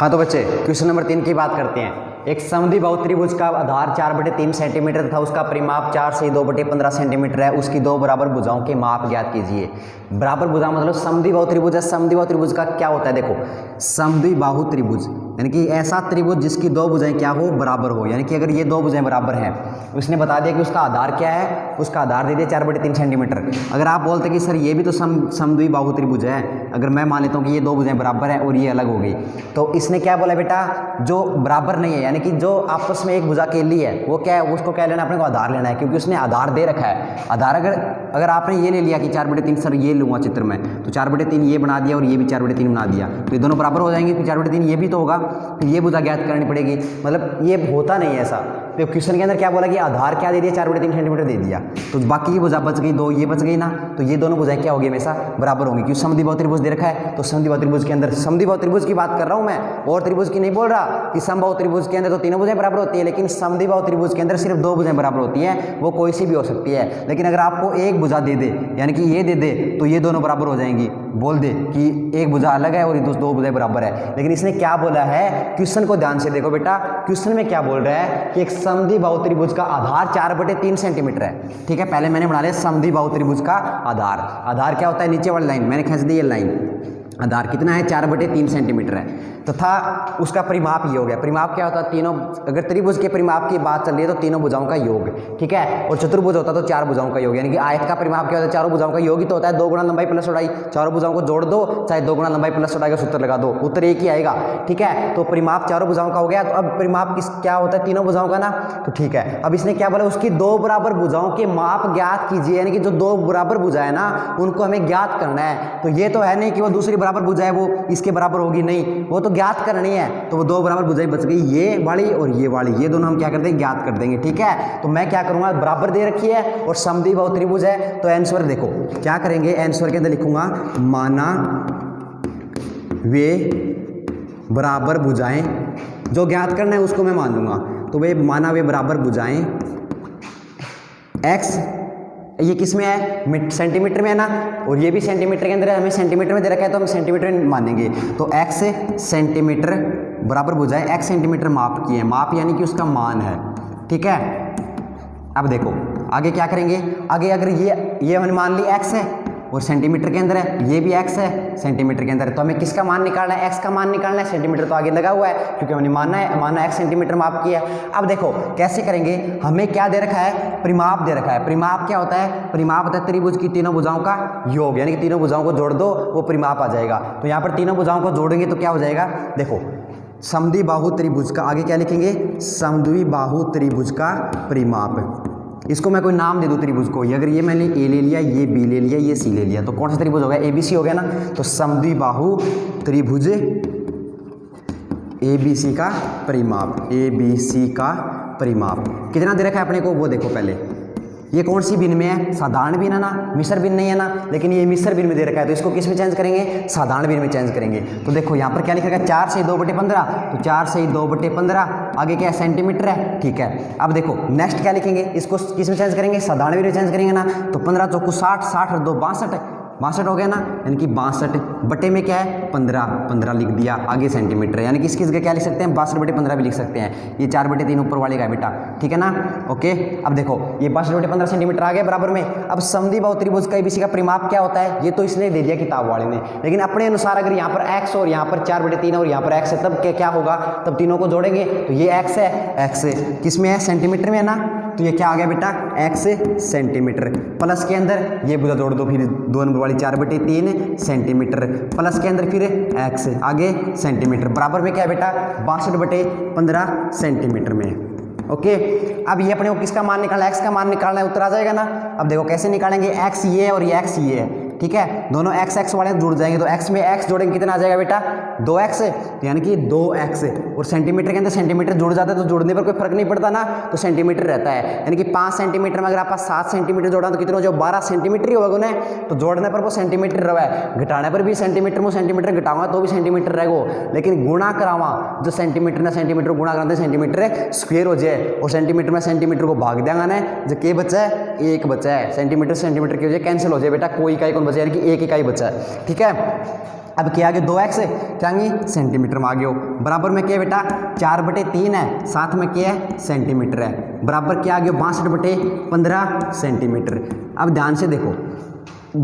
हाँ तो बच्चे क्वेश्चन नंबर 3 की बात करते हैं। एक समद्विबाहु त्रिभुज का आधार 4/3 सेंटीमीटर तथा उसका परिमाप 4 से 2/15 सेंटीमीटर है। उसकी दो बराबर भुजाओं के माप ज्ञात कीजिए। बराबर भुजा मतलब समद्विबाहु त्रिभुज है। समद्विबाहु त्रिभुज का क्या होता है, देखो समद्विबाहु त्रिभुज यानी कि ऐसा त्रिभुज जिसकी दो भुजाएं क्या हो, बराबर हो। यानी कि अगर ये दो भुजाएं बराबर हैं, उसने बता दिया कि उसका आधार क्या है, उसका आधार दे दिया 4/3 सेंटीमीटर। अगर आप बोलते कि सर ये भी तो समद्विबाहु त्रिभुज है, अगर मैं मान लेता हूँ कि ये दो भुजाएं बराबर है और ये अलग हो गई, तो इसने क्या बोला बेटा, जो बराबर नहीं है यानी कि जो आपस में एक भुजा अकेली है वो क्या है, उसको क्या लेना, अपने को आधार लेना है, क्योंकि उसने आधार दे रखा है। आधार अगर आपने ये ले लिया कि 4/3, सर ये लूँगा चित्र में, तो 4/3 ये बना दिया और ये भी 4/3 बना दिया, तो ये दोनों बराबर हो जाएंगे। फिर 4/3 ये भी तो होगा, फिर ये भुजा ज्ञात करनी पड़ेगी। मतलब ये होता नहीं है ऐसा। तो क्वेश्चन के अंदर क्या बोला कि आधार क्या दे दिया, 4/3 सेंटीमीटर दे दिया, तो बाकी की भुजा बच गई, दो ये बच गई ना, तो ये दोनों भुजाएं क्या होगी, हमेशा बराबर होंगी, क्योंकि समद्विबाहु त्रिभुज दे रखा है। तो समद्विबाहु त्रिभुज के अंदर, समद्विबाहु त्रिभुज की बात कर रहा हूं मैं, और त्रिभुज की नहीं बोल रहा कि समबाहु त्रिभुज के अंदर तो तीनों भुजाएं बराबर होती है, लेकिन समद्विबाहु त्रिभुज के अंदर सिर्फ दो भुजाएं बराबर होती हैं, वो कोई सी भी हो सकती है। लेकिन अगर आपको एक भुजा दे दे यानी कि ये दे दे, तो ये दोनों बराबर हो जाएंगी। बोल दे कि एक भुजा अलग है और ये दो भुजाएं बराबर है, लेकिन इसने क्या बोला है, क्वेश्चन को ध्यान से देखो बेटा। क्वेश्चन में क्या बोल रहा है कि एक समद्विबाहु त्रिभुज का आधार 4/3 सेंटीमीटर है। ठीक है, पहले मैंने बना लिया समद्विबाहु त्रिभुज का आधार। आधार क्या होता है, नीचे वाली लाइन मैंने खींच दी, ये लाइन आधार कितना है, 4/3 सेंटीमीटर है, तथा उसका परिमाप ये हो गया। परिमाप क्या होता है, तीनों, अगर त्रिभुज के परिमाप की बात चल रही है तो तीनों भुजाओं का योग, ठीक है, और चतुर्भुज होता तो चार भुजाओं का योग। यानी कि आयत का परिमाप क्या होता है, चारों भुजाओं का योग ही तो होता है। 2 गुणा लंबाई प्लस चौड़ाई, चारों भुजाओं को जोड़ दो, चाहे 2 गुणा लंबाई प्लस चौड़ाई का सूत्र लगा दो, उत्तर एक ही आएगा। ठीक है, तो परिमाप चारों भुजाओं का हो गया। तो अब परिमाप क्या होता है, तीनों भुजाओं का ना, तो ठीक है। अब इसने क्या बोला, उसकी दो बराबर भुजाओं के माप ज्ञात कीजिए। यानी कि जो दो बराबर भुजा है ना, उनको हमें ज्ञात करना है। तो ये तो है नहीं कि वो दूसरी बराबर भुजा है वो इसके बराबर होगी, नहीं, वो तो ज्ञात करनी है। तो वो दो बराबर भुजाएं बच गई, ये वाली और ये वाली, ये दोनों हम क्या कर देंगे, ज्ञात कर देंगे। ठीक है, तो मैं क्या करूंगा, बराबर दे रखी है और समद्विबाहु त्रिभुज है, तो आंसर देखो क्या करेंगे, आंसर के अंदर लिखूंगा माना वे बराबर भुजाएं, जो ज्ञात करना है उसको मैं मान लूंगा। तो वे माना वे बराबर भुजाएं x, ये किस में है, सेंटीमीटर में है ना, और ये भी सेंटीमीटर के अंदर है, हमें सेंटीमीटर में दे रखा है तो हम सेंटीमीटर में मानेंगे। तो x सेंटीमीटर बराबर भुजाएं x सेंटीमीटर माप की है, माप यानी कि उसका मान है। ठीक है, अब देखो आगे क्या करेंगे, आगे अगर ये हमने मान ली x है और सेंटीमीटर के अंदर है, ये भी x है सेंटीमीटर के अंदर है, तो हमें किसका मान निकालना है, x का मान निकालना है। सेंटीमीटर तो आगे लगा हुआ है क्योंकि हमने माना x सेंटीमीटर माप किया है। अब देखो कैसे करेंगे, हमें क्या दे रखा है, परिमाप दे रखा है। परिमाप क्या होता है, परिमाप होता है त्रिभुज की तीनों भुजाओं का योग, यानी कि तीनों भुजाओं को जोड़ दो वो परिमाप आ जाएगा। तो यहाँ पर तीनों भुजाओं को जोड़ेंगे तो क्या हो जाएगा, देखो समद्विबाहु त्रिभुज का, आगे क्या लिखेंगे, समद्विबाहु त्रिभुज का परिमाप। इसको मैं कोई नाम दे दूं त्रिभुज को, अगर ये मैंने ए ले लिया, ये बी ले लिया, ये सी ले लिया, तो कौन सा त्रिभुज हो गया, एबीसी हो गया ना। तो समद्विबाहु त्रिभुज एबीसी का परिमाप, एबीसी का परिमाप कितना दे रखा है अपने को, वो देखो पहले, ये कौन सी भिन्न में है, साधारण भिन्न है ना, मिश्र भिन्न नहीं है ना, लेकिन ये मिश्र भिन्न में दे रखा है, तो इसको किस में चेंज करेंगे, साधारण भिन्न में चेंज करेंगे। तो देखो यहाँ पर क्या लिखा है, 4 से 2/15, तो 4 से 2/15, आगे क्या है, सेंटीमीटर है। ठीक है, अब देखो नेक्स्ट क्या लिखेंगे, इसको किस में चेंज करेंगे, साधारण भिन्न में चेंज करेंगे ना। तो 15 चौको 60, 60 और 2 62 हो गया ना, यानी कि 62 बटे में क्या है, 15 लिख दिया, आगे सेंटीमीटर है, यानी कि इसकी जगह क्या लिख सकते हैं, 62/15 भी लिख सकते हैं। ये 4/3 ऊपर वाले का है बेटा, ठीक है ना, ओके। अब देखो ये 62/15 सेंटीमीटर आ गया बराबर में। अब समद्विबाहु त्रिभुज का एबीसी का परिमाप क्या होता है, ये तो इसने दे दिया किताब वाले ने, लेकिन अपने अनुसार अगर यहाँ पर x और यहाँ पर 4/3 और यहाँ पर x है, तब क्या होगा, तब तीनों को जोड़ेंगे तो ये x है, x किस में है, सेंटीमीटर में है ना, तो ये क्या आ गया बेटा, x सेंटीमीटर, प्लस के अंदर ये भुजा जोड़ दो, फिर 2 नंबर वाली 4/3 सेंटीमीटर, प्लस के अंदर फिर x आगे सेंटीमीटर, बराबर में क्या है बेटा, 62/15 सेंटीमीटर में। ओके, अब ये अपने को किसका मान निकालना है, x का मान निकालना है, उत्तर आ जाएगा ना। अब देखो कैसे निकालेंगे, x ये और ये x ये है, ठीक है, दोनों x वाले जुड़ जाएंगे, तो x में x जोड़ेंगे कितना आ जाएगा बेटा, 2x, यानी कि 2x, और सेंटीमीटर के अंदर सेंटीमीटर जुड़ जाता है तो जुड़ने पर कोई फर्क नहीं पड़ता ना, तो सेंटीमीटर रहता है। यानी कि 5 सेंटीमीटर में अगर आप 7 सेंटीमीटर जोड़ा तो कितने हो, जो 12 सेंटीमीटर ही होगा उन्हें, तो जोड़ने पर वो सेंटीमीटर रहा है, घटाने पर भी सेंटीमीटर में सेंटीमीटर घटाऊंगा तो भी सेंटीमीटर रहेगा, लेकिन गुणा करावा जो सेंटीमीटर ना सेंटीमीटर गुणा कराते सेंटीमीटर स्क्वेयर हो जाए, और सेंटीमीटर में सेंटीमीटर को भाग देंगे ना, जो के बचा है, एक बचा है, सेंटीमीटर सेंटीमीटर की हो जाए कैंसिल हो जाए बेटा, कोई इकाई कौन बचा, यानी कि एक इकाई बचा है। ठीक है, अब क्या आ गया 2x क्या आएंगे सेंटीमीटर में आ गया हो। बराबर में क्या है बेटा 4/3 है, साथ में क्या है सेंटीमीटर है, बराबर क्या आ गया 62/15 सेंटीमीटर। अब ध्यान से देखो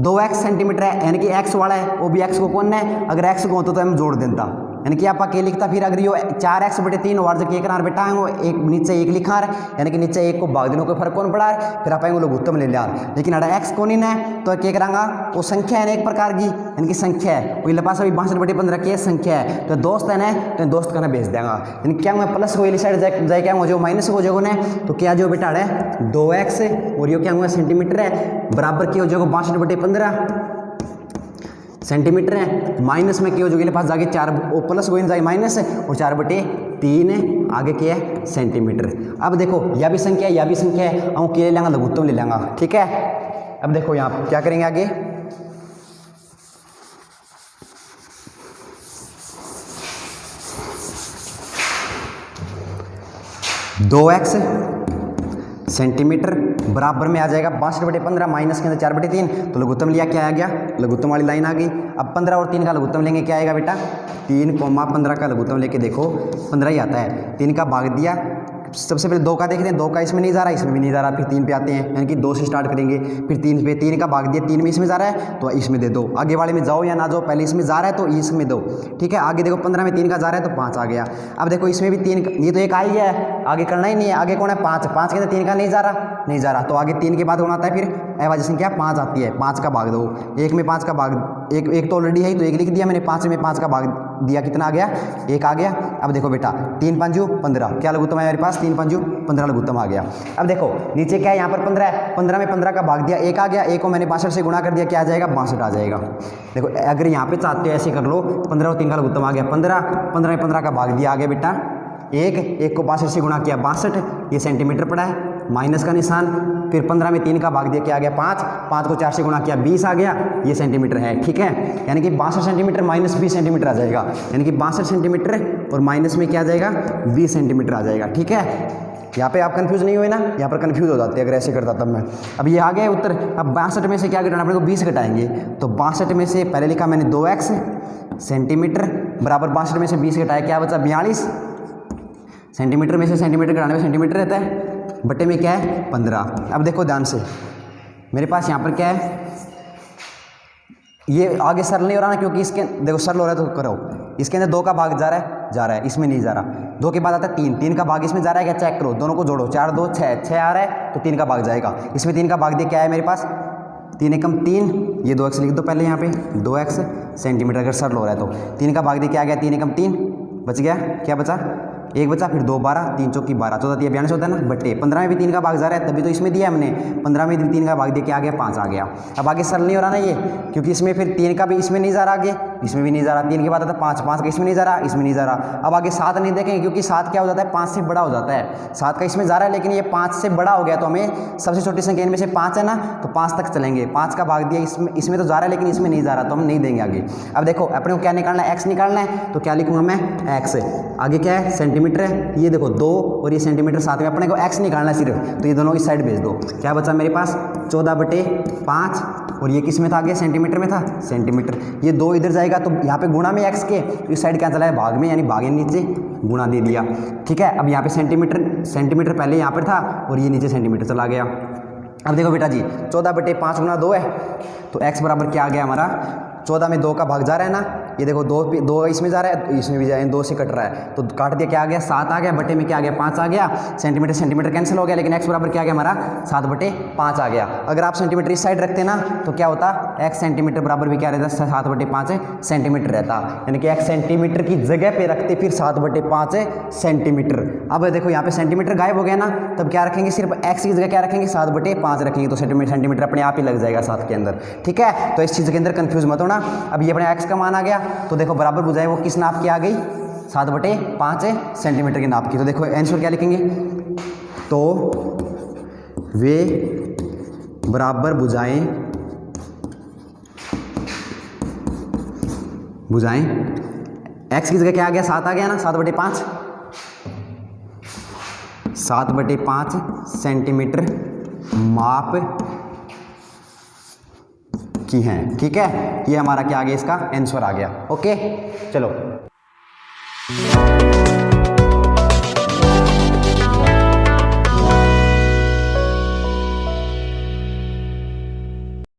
2x सेंटीमीटर है यानी कि x वाला है, वो भी x को कौन है, अगर x को होता तो हम जोड़ देता, यानी कि आप क्या लिखता, फिर अगर ये 4x/3 और जो क्या बेटा है वो एक नीचे एक लिखा है, यानी कि नीचे एक को भाग देने कोई फर्क कौन पड़ा है, फिर आप लघुत्तम ले लिया। लेकिन अगर x कौन ही है तो क्या करांगा, वो संख्या है ना एक प्रकार की, यानी कि संख्या है, वही पास अभी 62/15 की संख्या है, तो दोस्त है ना, तो दोस्त का ना भेज देगा, यानी क्या मैं प्लस को साइड जाए क्या हो जो माइनस हो जाएगा ना, तो क्या जो बेटा है 2x और ये क्या हुआ सेंटीमीटर है, बराबर क्या हो जाएगा 62/15 सेंटीमीटर है, माइनस में क्या हो जाएगा पास जाके 4 प्लस को जाए माइनस और 4/3 आगे क्या है सेंटीमीटर। अब देखो यह भी संख्या है, यह भी संख्या है, हम क्या ले लेंगे लघुत्तम ले लेंगे, ठीक है। अब देखो यहाँ क्या करेंगे आगे, दो एक्स सेंटीमीटर बराबर में आ जाएगा 62/15 माइनस के अंदर 4/3, तो लघुत्तम लिया क्या आ गया, लघुत्तम वाली लाइन आ गई। अब 15 और 3 का लघुत्तम लेंगे क्या आएगा बेटा 3,15 का लघुत्तम लेके देखो 15 ही आता है, 3 का भाग दिया, सबसे पहले 2 का देखते हैं, 2 का इसमें नहीं जा रहा, इसमें भी नहीं जा रहा, फिर 3 पे आते हैं, यानी कि 2 से स्टार्ट करेंगे, फिर 3 पे, 3 का भाग दिया, 3 में इसमें जा रहा है तो इसमें दे दो, आगे वाले में जाओ या ना जाओ, पहले इसमें जा रहा है तो इसमें दो, ठीक है। आगे देखो 15 में 3 का जा रहा है तो 5 आ गया। अब देखो इसमें भी 3, ये तो एक आ ही गया है, आगे करना ही नहीं है, आगे कौन है 5, 5 के अंदर 3 का नहीं जा रहा, तो आगे 3 के बाद कौन आता है, फिर अभाज्य संख्या 5 आती है, 5 का भाग दो, 1 में 5 का भाग, एक तो ऑलरेडी है तो 1 लिख दिया मैंने, 5 में 5 का भाग दिया, कितना आ गया 1 आ गया। अब देखो बेटा 3 5 15 क्या लघुत्तम है मेरे पास 3 5 15 लघुत्तम आ गया। अब देखो नीचे क्या है, यहाँ पर 15 है, 15 में 15 का भाग दिया 1 आ गया, 1 को मैंने 62 से गुणा कर दिया, क्या आ जाएगा 62 आ जाएगा। देखो अगर यहाँ पे चाहते हो ऐसे कर लो, 15 और 3 का लघुत्तम आ गया 15, 15 में 15 का भाग दिया आ गया बेटा 1 को 62 से गुणा किया 62, ये सेंटीमीटर पड़ा है, माइनस का निशान, फिर 15 में 3 का भाग दिया क्या आ गया 5, 5 को 4 से गुणा किया 20 आ गया, ये सेंटीमीटर है, ठीक है। यानी कि 62 सेंटीमीटर माइनस 20 सेंटीमीटर आ जाएगा, यानी कि 62 सेंटीमीटर और माइनस में क्या आ जाएगा 20 सेंटीमीटर आ जाएगा, ठीक है। यहाँ पे आप कंफ्यूज नहीं हुए ना, यहाँ पर कंफ्यूज हो जाते हैं अगर ऐसे करता तब मैं। अब ये आ गया उत्तर। अब 62 में से क्या घटाना, अपने को 20 घटाएंगे, तो 62 में से पहले लिखा मैंने 2x सेंटीमीटर बराबर 62 में से 20 घटाया क्या बचा 42 सेंटीमीटर, में से सेंटीमीटर घटाने में सेंटीमीटर रहता है, बटे में क्या है 15। अब देखो ध्यान से मेरे पास यहाँ पर क्या है, ये आगे सरल नहीं हो रहा ना, क्योंकि इसके देखो सरल हो रहा है तो करो, इसके अंदर 2 का भाग जा रहा है, इसमें नहीं जा रहा, 2 के बाद आता है 3, 3 का भाग इसमें जा रहा है क्या चेक करो, दोनों को जोड़ो, 4 2 6, 6 आ रहा है तो 3 का भाग जाएगा, इसमें 3 का भाग दिया क्या है मेरे पास 3 एकम 3, ये 2x लिख दो पहले यहाँ पे 2x सेंटीमीटर, अगर सरल हो रहा है तो 3 का भाग दिया क्या आ गया 3 एकम 3 बच गया, क्या बचा 1 बचा, फिर 2 12, 3 चौकी 12, 14 3 42 होता है ना, बट्टे 15 में भी 3 का भाग जा रहा है, तभी तो इसमें दिया हमने, 15 में भी 3 का भाग दिया क्या आ गया 5 आ गया। अब आगे सरल नहीं हो रहा ना ये, क्योंकि इसमें फिर 3 का भी इसमें नहीं जा रहा, आगे इसमें भी नहीं जा रहा, 3 के बाद आता है 5, 5 का इसमें नहीं जा रहा, इसमें नहीं जा रहा। अब आगे 7 नहीं देखेंगे, क्योंकि 7 क्या हो जाता है 5 से बड़ा हो जाता है, 7 का इसमें जा रहा है लेकिन ये 5 से बड़ा हो गया, तो हमें सबसे छोटी संख्या इनमें से 5 है ना, तो 5 तक चलेंगे, 5 का भाग दिया इसमें तो जा रहा है लेकिन इसमें नहीं जा रहा, तो हम नहीं देंगे आगे। अब देखो अपने को क्या निकालना है, x निकालना है, तो क्या लिखूंगा मैं x, आगे क्या है सेंटीमीटर है, ये देखो 2 और ये सेंटीमीटर साथ में, अपने को x निकालना है सिर्फ, तो ये दोनों इस साइड भेज दो, क्या बचा मेरे पास 14/5, और ये किस में था आगे सेंटीमीटर में था, सेंटीमीटर, ये 2 इधर जाएगा तो यहाँ पे गुणा में x के, इस साइड क्या चला है भाग में, यानी भागे नीचे गुणा दे दिया, ठीक है। अब यहाँ पे सेंटीमीटर पहले यहाँ पर था और ये नीचे सेंटीमीटर चला गया। अब देखो बेटा जी 14/5 गुना 2 है, तो x बराबर क्या आ गया हमारा 14 में 2 का भाग जा रहा है ना, ये देखो 2 इसमें जा रहा है, इसमें भी जा रहा है, 2 से कट रहा है, तो काट दिया क्या आ गया 7 आ गया, बटे में क्या आ गया 5 आ गया, सेंटीमीटर कैंसिल हो गया, लेकिन x बराबर क्या आ गया हमारा 7/5 आ गया। अगर आप सेंटीमीटर इस साइड रखते ना तो क्या होता x सेंटीमीटर बराबर भी क्या रहता 7/5 सेंटीमीटर रहता, यानी कि x सेंटीमीटर की जगह पे रखते फिर 7/5 सेंटीमीटर। अब देखो यहाँ पे सेंटीमीटर गायब हो गया ना, तब क्या रखेंगे सिर्फ x की जगह क्या रखेंगे 7/5 रखेंगे, तो सेंटीमीटर अपने आप ही लग जाएगा 7 के अंदर, ठीक है। तो इस चीज़ के अंदर कंफ्यूज मत होना। अब ये अपने x का मान आ गया, तो देखो बराबर बुझाएं वो किस नाप की आ गई 7/5 सेंटीमीटर के नाप की, तो देखो आंसर क्या लिखेंगे, तो वे बराबर बुझाएं x की जगह क्या आ गया 7 आ गया ना, 7/5 सेंटीमीटर माप की हैं। ठीक है, ये हमारा क्या आ गया, इसका आंसर आ गया। ओके चलो